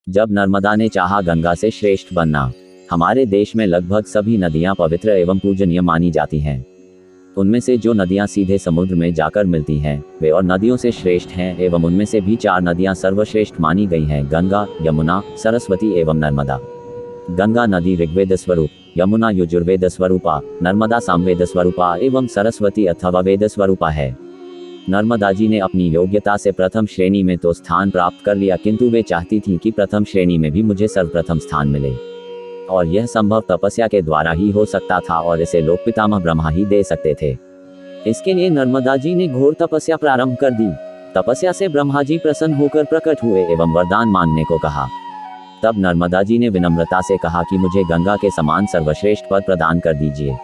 जब नर्मदा ने चाहा गंगा से श्रेष्ठ बनना। हमारे देश में लगभग सभी नदियां पवित्र एवं पूजनीय मानी जाती हैं। उनमें से जो नदियां सीधे समुद्र में जाकर मिलती हैं, वे और नदियों से श्रेष्ठ हैं एवं उनमें से भी 4 नदियां सर्वश्रेष्ठ मानी गई हैं: गंगा, यमुना, सरस्वती एवं नर्मदा। गंगा नदी ऋग्वेद स्वरूप, यमुना यजुर्वेद स्वरूपा, नर्मदा सामवेद स्वरूपा एवं सरस्वती अथवा वेद स्वरूपा है। नर्मदा जी ने अपनी योग्यता से प्रथम श्रेणी में तो स्थान प्राप्त कर लिया, किंतु वे चाहती थी कि प्रथम श्रेणी में भी मुझे सर्वप्रथम स्थान मिले, और यह संभव तपस्या के द्वारा ही हो सकता था और इसे लोक पितामह ब्रह्मा ही दे सकते थे। इसके लिए नर्मदा जी ने घोर तपस्या प्रारंभ कर दी। तपस्या से ब्रह्मा जी प्रसन्न होकर प्रकट हुए एवं वरदान मांगने को कहा। तब नर्मदा जी ने विनम्रता से कहा कि मुझे गंगा के समान सर्वश्रेष्ठ पद प्रदान कर दीजिए।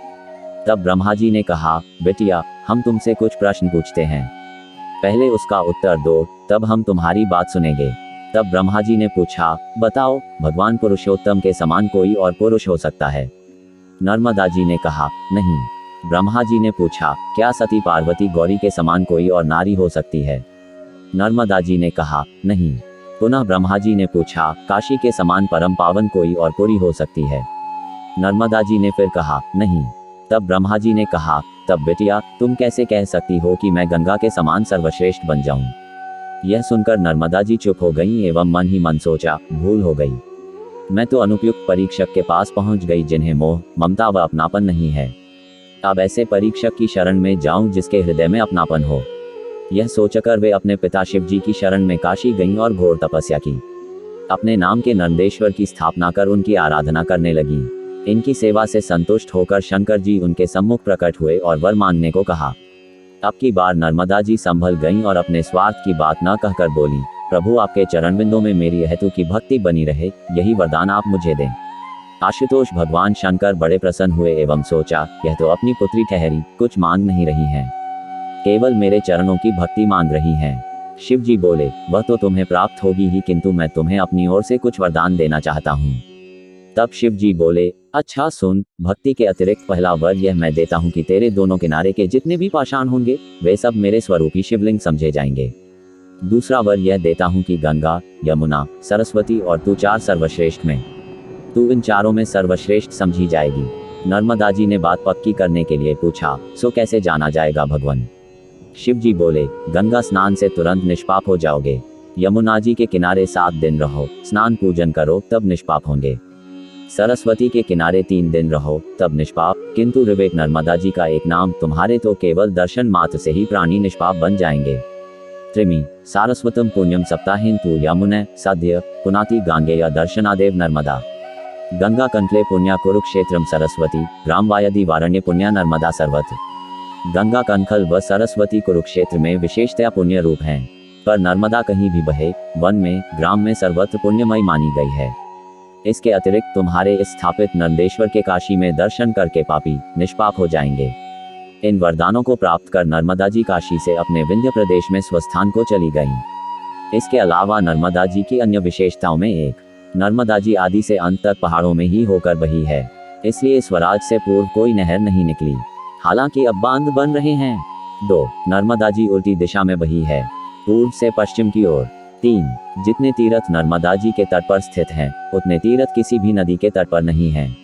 तब ब्रह्मा जी ने कहा, बेटिया, हम तुमसे कुछ प्रश्न पूछते हैं, पहले उसका उत्तर दो, तब हम तुम्हारी बात सुनेंगे। तब ब्रह्मा जी ने पूछा, बताओ, भगवान पुरुषोत्तम के समान कोई और पुरुष हो सकता है? नर्मदा जी ने कहा, नहीं। ब्रह्मा जी ने पूछा, क्या सती पार्वती गौरी के समान कोई और नारी हो सकती है? नर्मदा जी ने कहा, नहीं। पुनः ब्रह्मा जी ने पूछा, काशी के समान परम पावन कोई और पुरी हो सकती है? नर्मदा जी ने फिर कहा, नहीं। तब ब्रह्मा जी ने कहा, तब बेटिया, तुम कैसे कह सकती हो कि मैं गंगा के समान सर्वश्रेष्ठ बन जाऊं? यह सुनकर नर्मदा जी चुप हो गईं एवं मन ही मन सोचा, भूल हो गई। मैं तो अनुपयुक्त परीक्षक के पास पहुंच गई, जिन्हें मोह, ममता व अपनापन नहीं है। अब ऐसे परीक्षक की शरण में जाऊं जिसके हृदय में अपनापन हो। यह सोचकर वे अपने पिता शिव जी की शरण में काशी गईं और घोर तपस्या की। अपने नाम के नंदेश्वर की स्थापना कर उनकी आराधना करने लगी। इनकी सेवा से संतुष्ट होकर शंकर जी उनके सम्मुख प्रकट हुए और वर मांगने को कहा। अब की बार नर्मदा जी संभल गईं और अपने स्वार्थ की बात न कहकर बोली, प्रभु, आपके चरण बिंदों में मेरी हेतु की भक्ति बनी रहे, यही वरदान आप मुझे दें। आशुतोष भगवान शंकर बड़े प्रसन्न हुए एवं सोचा, यह तो अपनी पुत्री ठहरी, कुछ मांग नहीं रही हैं, केवल मेरे चरणों की भक्ति मांग रही हैं। शिव जी बोले, वह तो तुम्हें प्राप्त होगी ही, किंतु मैं तुम्हें अपनी ओर से कुछ वरदान देना चाहता हूँ। तब शिव जी बोले, अच्छा सुन, भक्ति के अतिरिक्त पहला वर यह मैं देता हूँ कि तेरे दोनों किनारे के जितने भी पाषाण होंगे, वे सब मेरे स्वरूपी शिवलिंग समझे जाएंगे। दूसरा वर यह देता हूँ कि गंगा, यमुना, सरस्वती और तू 4 सर्वश्रेष्ठ में, तू इन चारों में सर्वश्रेष्ठ समझी जाएगी। नर्मदा जी ने बात पक्की करने के लिए पूछा, सो कैसे जाना जाएगा भगवान? शिव जी बोले, गंगा स्नान से तुरंत निष्पाप हो जाओगे। यमुना जी के किनारे 7 दिन रहो, स्नान पूजन करो, तब निष्पाप होंगे। सरस्वती के किनारे 3 दिन रहो, तब निष्पाप, किंतु विवेक नर्मदा जी का एक नाम तुम्हारे तो केवल दर्शन मात्र से ही प्राणी निष्पाप बन जाएंगे। त्रिमी सारस्वतम पुण्यम सप्ताहिन तु यमुने साध्य पुनाति गांगेय दर्शनादेव नर्मदा। गंगा कंठले पुण्या कुरुक्षेत्रम सरस्वती ग्रामवायदि वारण्य पुण्या नर्मदा सर्वत्र। गंगा कनखल व सरस्वती कुरुक्षेत्र में विशेषतया पुण्य रूप हैं, पर नर्मदा कहीं भी बहे, वन में, ग्राम में सर्वत्र पुण्यमय मानी गई है। इसके अतिरिक्त तुम्हारे स्थापित नंदेश्वर के काशी में दर्शन करके पापी निष्पाप हो जाएंगे। इन वरदानों को प्राप्त कर नर्मदा जी काशी से अपने विंध्य प्रदेश में स्वस्थान को चली गईं। इसके अलावा नर्मदा जी की अन्य विशेषताओं में एक, नर्मदा जी आदि से अंत तक पहाड़ों में ही होकर बही है, इसलिए स्वराज से पूर्व कोई नहर नहीं निकली, हालांकि अब बांध बन रहे हैं। 2. नर्मदा जी उल्टी दिशा में बही है, पूर्व से पश्चिम की ओर। 3. जितने तीर्थ नर्मदा जी के तट पर स्थित हैं, उतने तीर्थ किसी भी नदी के तट पर नहीं हैं।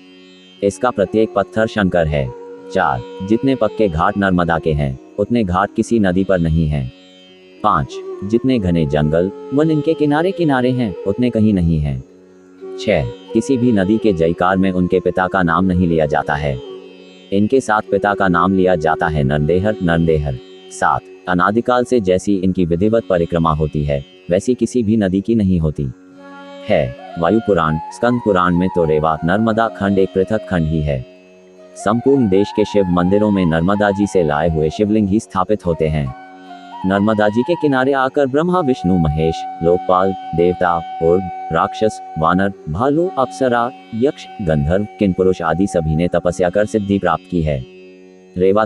इसका प्रत्येक पत्थर शंकर है। 4. जितने पक्के घाट नर्मदा के हैं, उतने घाट किसी नदी पर नहीं हैं। 5. जितने घने जंगल वन इनके किनारे किनारे हैं, उतने कहीं नहीं हैं। 6. किसी भी नदी के जयकार में उनके पिता का नाम नहीं लिया जाता है, इनके साथ पिता का नाम लिया जाता है नंदेहर नंदेहर। 7. अनादिकाल से जैसी इनकी विधिवत परिक्रमा होती है, वैसी किसी भी नदी की नहीं होती है। वायु पुराण, स्कंद पुराण में तो रेवा नर्मदा खंड एक पृथक खंड ही है। संपूर्ण देश के शिव मंदिरों में नर्मदा जी से लाए हुए शिवलिंग ही स्थापित होते हैं। नर्मदा जी के किनारे आकर ब्रह्मा, विष्णु, महेश, लोकपाल, देवता, उर्ग, राक्षस, वानर, भालू, अप्सरा, यक्ष, गंधर्व, किन्पुरुष आदि सभी ने तपस्या कर सिद्धि प्राप्त की है। रेवा